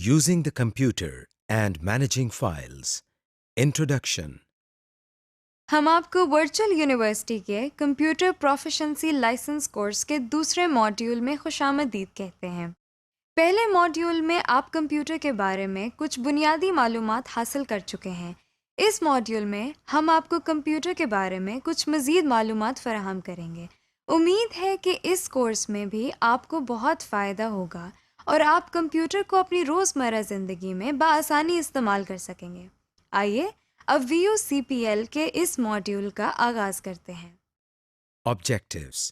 Using the computer and managing files. Introduction. हम आपको virtual university के कंप्यूटर प्रोफिशिएंसी लाइसेंस कोर्स के दूसरे मॉड्यूल में खुशामदीद कहते हैं। पहले मॉड्यूल में आप कंप्यूटर के बारे में कुछ बुनियादी मालूमात हासिल कर चुके हैं। इस मॉड्यूल में हम आपको कंप्यूटर के बारे में कुछ मज़ीद मालूमात फराहम करेंगे। उम्मीद है कि इस कोर्स में भी आपको बहुत फ़ायदा होगा और आप कंप्यूटर को अपनी रोज़मर्रा ज़िंदगी में बआसानी इस्तेमाल कर सकेंगे। आइए अब VUCPL के इस मॉड्यूल का आगाज़ करते हैं। Objectives.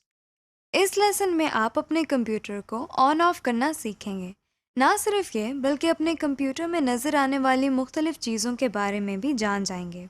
इस लेसन में आप अपने कंप्यूटर को ऑन ऑफ करना सीखेंगे। ना सिर्फ ये बल्कि अपने कंप्यूटर में नज़र आने वाली मुख्तलिफ चीज़ों के बारे में भी जान जाएंगे।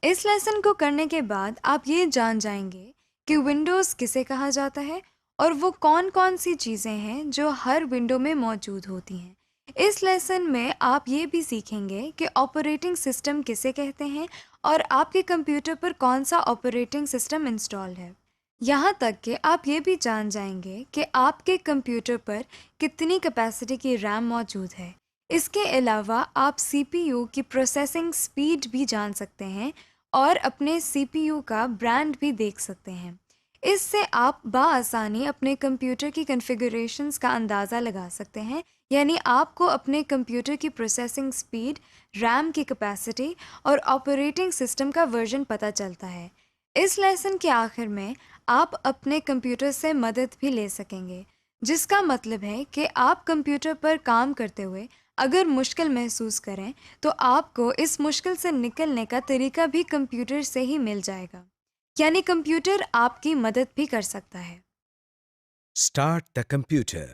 इस लेसन को करने के बाद आप ये जान जाएंगे कि विंडोज़ किसे कहा जाता है और वो कौन कौन सी चीज़ें हैं जो हर विंडो में मौजूद होती हैं। इस लेसन में आप ये भी सीखेंगे कि ऑपरेटिंग सिस्टम किसे कहते हैं और आपके कंप्यूटर पर कौन सा ऑपरेटिंग सिस्टम इंस्टॉल है। यहाँ तक कि आप ये भी जान जाएंगे कि आपके कंप्यूटर पर कितनी कैपेसिटी की रैम मौजूद है। इसके अलावा आप CPU की प्रोसेसिंग स्पीड भी जान सकते हैं और अपने CPU का ब्रांड भी देख सकते हैं। इससे आप बाआसानी अपने कंप्यूटर की कॉन्फ़िगरेशंस का अंदाज़ा लगा सकते हैं, यानी आपको अपने कंप्यूटर की प्रोसेसिंग स्पीड, रैम की कैपेसिटी और ऑपरेटिंग सिस्टम का वर्जन पता चलता है। इस लेसन के आखिर में आप अपने कंप्यूटर से मदद भी ले सकेंगे, जिसका मतलब है कि आप कंप्यूटर पर काम करते हुए अगर मुश्किल महसूस करें तो आपको इस मुश्किल से निकलने का तरीका भी कंप्यूटर से ही मिल जाएगा, यानी कंप्यूटर आपकी मदद भी कर सकता है। Start the computer.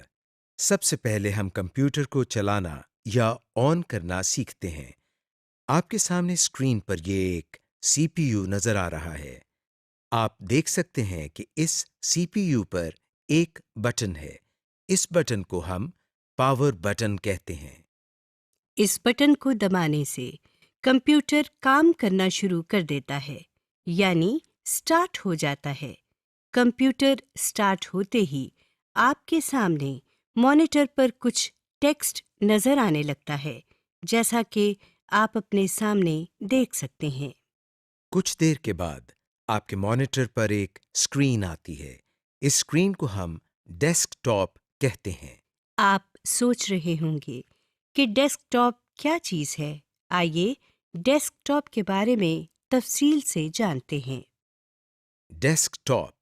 सबसे पहले हम कंप्यूटर को चलाना या ऑन करना सीखते हैं। आपके सामने स्क्रीन पर ये एक CPU नजर आ रहा है। आप देख सकते हैं कि इस CPU पर एक बटन है। इस बटन को हम पावर बटन कहते हैं। इस बटन को दबाने से कंप्यूटर काम करना शुरू कर देता है, यानी स्टार्ट हो जाता है। कंप्यूटर स्टार्ट होते ही आपके सामने मॉनिटर पर कुछ टेक्स्ट नजर आने लगता है, जैसा कि आप अपने सामने देख सकते हैं। कुछ देर के बाद आपके मॉनिटर पर एक स्क्रीन आती है। इस स्क्रीन को हम डेस्कटॉप कहते हैं। आप सोच रहे होंगे कि डेस्कटॉप क्या चीज़ है। आइए डेस्कटॉप के बारे में तफसील से जानते हैं। डेस्कटॉप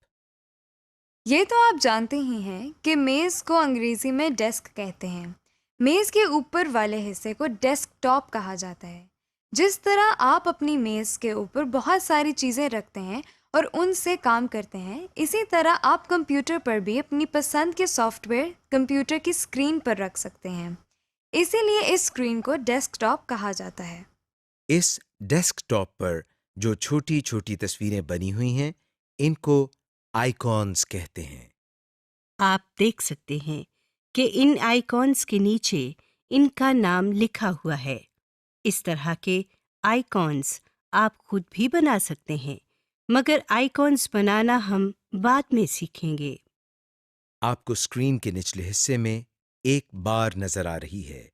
ये तो आप जानते ही हैं कि मेज़ को अंग्रेज़ी में डेस्क कहते हैं। मेज़ के ऊपर वाले हिस्से को डेस्कटॉप कहा जाता है। जिस तरह आप अपनी मेज़ के ऊपर बहुत सारी चीज़ें रखते हैं और उनसे काम करते हैं, इसी तरह आप कंप्यूटर पर भी अपनी पसंद के सॉफ्टवेयर कंप्यूटर की स्क्रीन पर रख सकते हैं। इसीलिए इस स्क्रीन को डेस्कटॉप कहा जाता है। इस डेस्कटॉप पर जो छोटी छोटी तस्वीरें बनी हुई हैं, इनको आइकॉन्स कहते हैं। आप देख सकते हैं कि इन आइकॉन्स के नीचे इनका नाम लिखा हुआ है। इस तरह के आइकॉन्स आप खुद भी बना सकते हैं, मगर आइकॉन्स बनाना हम बाद में सीखेंगे। आपको स्क्रीन के निचले हिस्से में एक बार नजर आ रही है।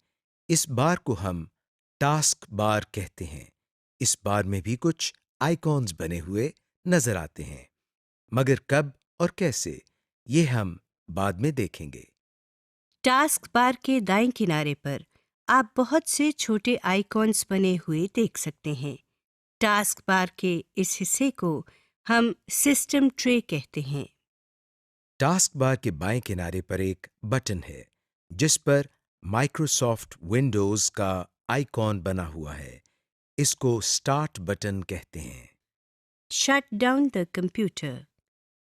इस बार को हम टास्क बार कहते हैं। इस बार में भी कुछ आइकॉन्स बने हुए नजर आते हैं, मगर कब और कैसे ये हम बाद में देखेंगे। टास्क बार के दाएं किनारे पर आप बहुत से छोटे आइकॉन्स बने हुए देख सकते हैं। टास्क बार के इस हिस्से को हम सिस्टम ट्रे कहते हैं। टास्क बार के बाएं किनारे पर एक बटन है, जिस पर माइक्रोसॉफ्ट विंडोज का आइकॉन बना हुआ है। इसको स्टार्ट बटन कहते हैं। Shut down the computer.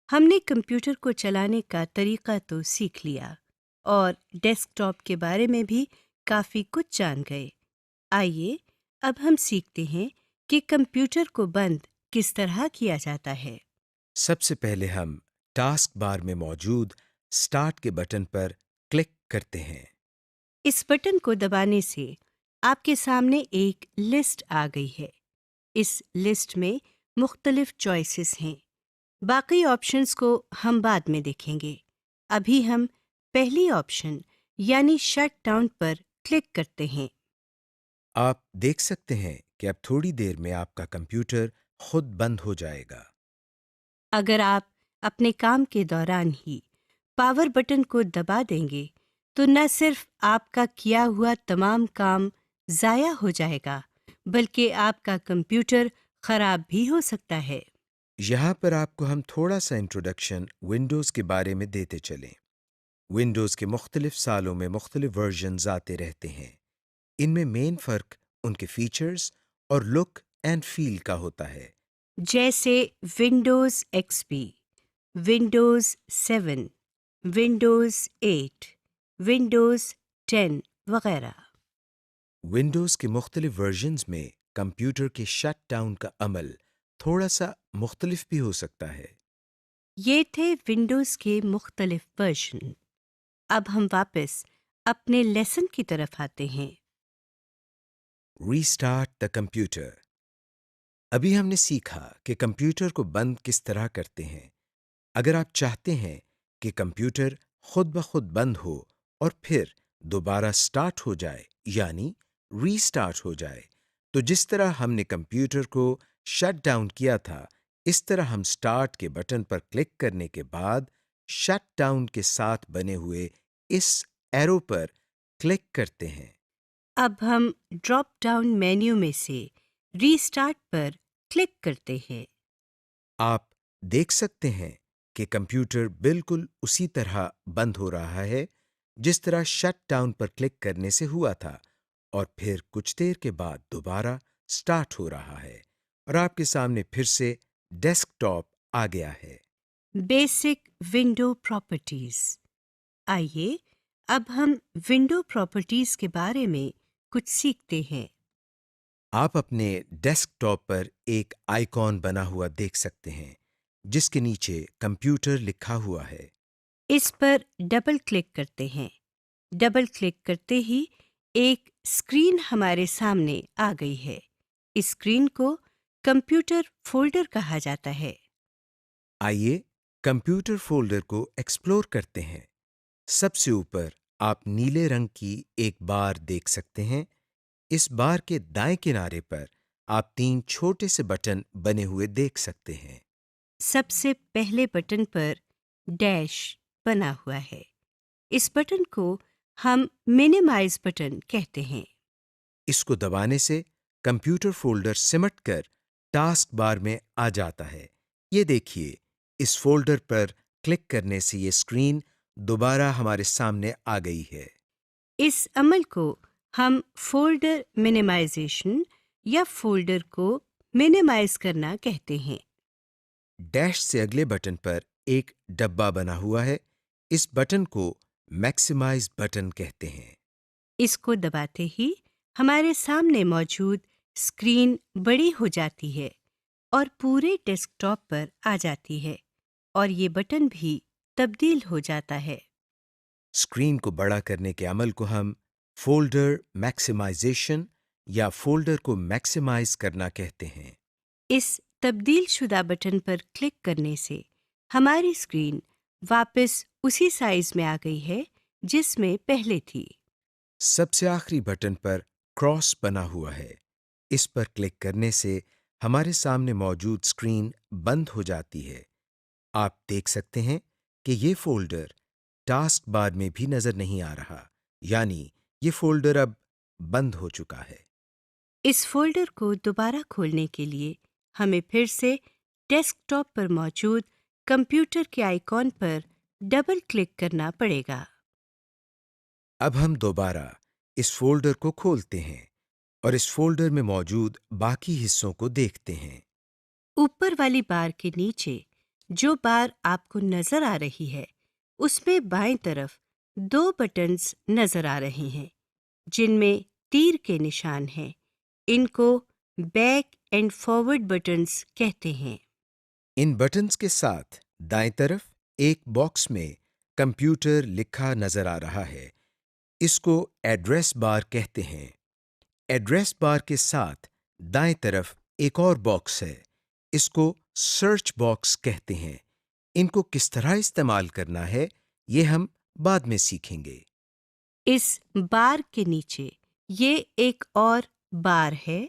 हमने कंप्यूटर को चलाने का तरीका तो सीख लिया और डेस्कटॉप के बारे में भी काफ़ी कुछ जान गए। आइए अब हम सीखते हैं कि कंप्यूटर को बंद किस तरह किया जाता है। सबसे पहले हम टास्क बार में मौजूद स्टार्ट के बटन पर क्लिक करते हैं। इस बटन को दबाने से आपके सामने एक लिस्ट आ गई है। इस लिस्ट में मुख्तलिफ चॉइसेस हैं। बाकी ऑप्शंस को हम बाद में देखेंगे। अभी हम पहली ऑप्शन यानी शट डाउन पर क्लिक करते हैं। आप देख सकते हैं कि अब थोड़ी देर में आपका कंप्यूटर खुद बंद हो जाएगा। अगर आप अपने काम के दौरान ही पावर बटन को दबा देंगे तो न सिर्फ आपका किया हुआ तमाम काम ज़ाया हो जाएगा, बल्कि आपका कंप्यूटर खराब भी हो सकता है। यहाँ पर आपको हम थोड़ा सा इंट्रोडक्शन विंडोज़ के बारे में देते चलें। विंडोज़ के मुख्तलिफ सालों में मुख्तलिफ वर्जन्स आते रहते हैं। इनमें मेन फ़र्क उनके फीचर्स और लुक एंड फील का होता है। जैसे Windows XP, Windows 7, Windows 8, Windows 10 वगैरह। विंडोज़ के मुख्तलिफ वर्जन्स में कंप्यूटर के शट डाउन का अमल थोड़ा सा मुख्तलिफ भी हो सकता है। ये थे विंडोज़ के मुख्तलिफ वर्जन। अब हम वापस अपने लेसन की तरफ आते हैं। Restart the computer. अभी हमने सीखा कि कंप्यूटर को बंद किस तरह करते हैं। अगर आप चाहते हैं कि कंप्यूटर खुद ब खुद बंद हो और फिर दोबारा स्टार्ट हो जाए, यानी रीस्टार्ट हो जाए, तो जिस तरह हमने कंप्यूटर को शट डाउन किया था, इस तरह हम स्टार्ट के बटन पर क्लिक करने के बाद शट डाउन के साथ बने हुए इस एरो पर क्लिक करते हैं। अब हम ड्रॉप डाउन मेन्यू में से रीस्टार्ट पर क्लिक करते हैं। आप देख सकते हैं कि कंप्यूटर बिल्कुल उसी तरह बंद हो रहा है जिस तरह शट डाउन पर क्लिक करने से हुआ था, और फिर कुछ देर के बाद दोबारा स्टार्ट हो रहा है और आपके सामने फिर से डेस्कटॉप आ गया है। Basic window properties. आइए अब हम विंडो प्रॉपर्टीज के बारे में कुछ सीखते हैं। आप अपने डेस्कटॉप पर एक आइकॉन बना हुआ देख सकते हैं जिसके नीचे कंप्यूटर लिखा हुआ है। इस पर डबल क्लिक करते हैं। डबल क्लिक करते ही एक स्क्रीन हमारे सामने आ गई है। इस स्क्रीन को कंप्यूटर फोल्डर कहा जाता है। आइए कंप्यूटर फोल्डर को एक्सप्लोर करते हैं। सबसे ऊपर आप नीले रंग की एक बार देख सकते हैं। इस बार के दाएं किनारे पर आप 3 छोटे से बटन बने हुए देख सकते हैं। सबसे पहले बटन पर डैश बना हुआ है। इस बटन को हम मिनिमाइज बटन कहते हैं। इसको दबाने से कंप्यूटर फोल्डर सिमट कर टास्क बार में आ जाता है। ये देखिए, इस फोल्डर पर क्लिक करने से ये स्क्रीन दोबारा हमारे सामने आ गई है। इस अमल को हम फोल्डर मिनिमाइजेशन या फोल्डर को मिनिमाइज करना कहते हैं। डैश से अगले बटन पर एक डब्बा बना हुआ है। इस बटन को मैक्सिमाइज बटन कहते हैं। इसको दबाते ही हमारे सामने मौजूद स्क्रीन बड़ी हो जाती है और पूरे डेस्कटॉप पर आ जाती है, और ये बटन भी तब्दील हो जाता है। स्क्रीन को बड़ा करने के अमल को हम फोल्डर मैक्सिमाइजेशन या फोल्डर को मैक्सिमाइज करना कहते हैं। इस तब्दील शुदा बटन पर क्लिक करने से हमारी स्क्रीन वापस उसी साइज में आ गई है जिसमें पहले थी। सबसे आखिरी बटन पर क्रॉस बना हुआ है। इस पर क्लिक करने से हमारे सामने मौजूद स्क्रीन बंद हो जाती है। आप देख सकते हैं कि ये फोल्डर टास्क बार में भी नजर नहीं आ रहा, यानी ये फोल्डर अब बंद हो चुका है। इस फोल्डर को दोबारा खोलने के लिए हमें फिर से डेस्कटॉप पर मौजूद कंप्यूटर के आइकॉन पर डबल क्लिक करना पड़ेगा। अब हम दोबारा इस फोल्डर को खोलते हैं और इस फोल्डर में मौजूद बाकी हिस्सों को देखते हैं। ऊपर वाली बार के नीचे जो बार आपको नजर आ रही है, उसमें बाएं तरफ 2 बटन्स नजर आ रहे हैं जिनमें तीर के निशान हैं। इनको बैक एंड फॉरवर्ड बटन्स कहते हैं। इन बटन्स के साथ दाएं तरफ एक बॉक्स में कंप्यूटर लिखा नजर आ रहा है। इसको एड्रेस बार कहते हैं। एड्रेस बार के साथ दाएं तरफ एक और बॉक्स है। इसको सर्च बॉक्स कहते हैं। इनको किस तरह इस्तेमाल करना है, ये हम बाद में सीखेंगे। इस बार के नीचे ये एक और बार है।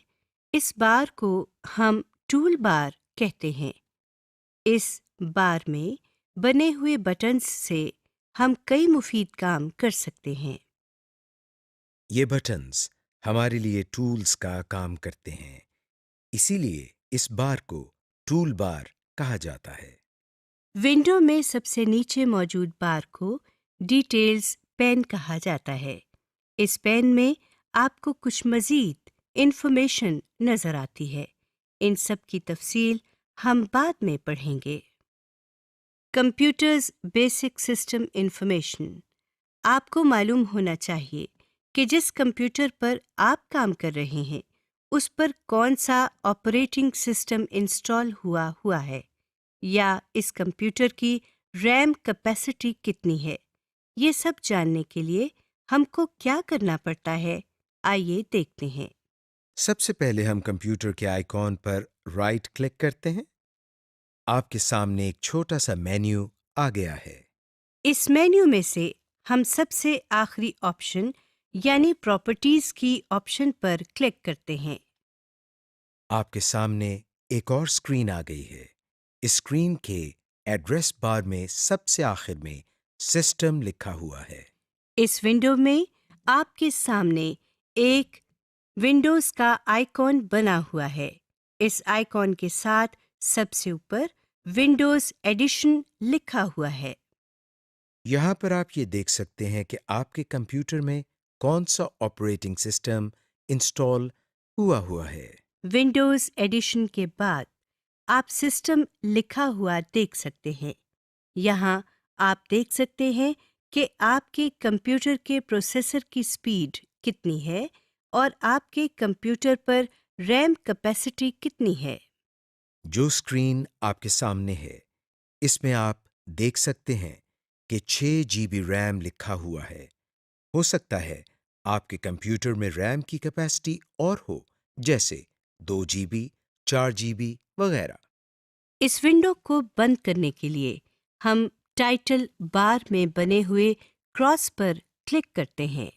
इस बार को हम टूल बार कहते हैं। इस बार में बने हुए बटन्स से हम कई मुफीद काम कर सकते हैं। ये बटन्स हमारे लिए टूल्स का काम करते हैं, इसीलिए इस बार को टूल बार कहा जाता है। विंडो में सबसे नीचे मौजूद बार को डिटेल्स पेन कहा जाता है। इस पेन में आपको कुछ मज़ीद इंफॉर्मेशन नज़र आती है। इन सब की तफसील हम बाद में पढ़ेंगे। Computers basic system information. आपको मालूम होना चाहिए कि जिस कंप्यूटर पर आप काम कर रहे हैं उस पर कौन सा ऑपरेटिंग सिस्टम इंस्टॉल हुआ है, या इस कंप्यूटर की रैम कैपेसिटी कितनी है। ये सब जानने के लिए हमको क्या करना पड़ता है, आइए देखते हैं। सबसे पहले हम कंप्यूटर के आइकॉन पर राइट क्लिक करते हैं। आपके सामने एक छोटा सा मेन्यू आ गया है। इस मेन्यू में से हम सबसे आखिरी ऑप्शन यानी प्रॉपर्टीज की ऑप्शन पर क्लिक करते हैं। आपके सामने एक और स्क्रीन आ गई है। इस स्क्रीन के एड्रेस बार में सबसे आखिर में सिस्टम लिखा हुआ है। इस विंडो में आपके सामने एक विंडोज का आइकॉन बना हुआ है। इस आइकॉन के साथ सबसे ऊपर विंडोज एडिशन लिखा हुआ है। यहाँ पर आप ये देख सकते हैं कि आपके कंप्यूटर में कौन सा ऑपरेटिंग सिस्टम इंस्टॉल हुआ है। विंडोज एडिशन के बाद आप सिस्टम लिखा हुआ देख सकते हैं। यहाँ आप देख सकते हैं कि आपके कंप्यूटर के प्रोसेसर की स्पीड कितनी है और आपके कंप्यूटर पर रैम कैपेसिटी कितनी है। जो स्क्रीन आपके सामने है, इसमें आप देख सकते हैं कि 6 GB रैम लिखा हुआ है। हो सकता है आपके कंप्यूटर में रैम की कैपेसिटी और हो, जैसे 2 GB, 4 GB वगैरह। इस विंडो को बंद करने के लिए हम टाइटल बार में बने हुए क्रॉस पर क्लिक करते हैं।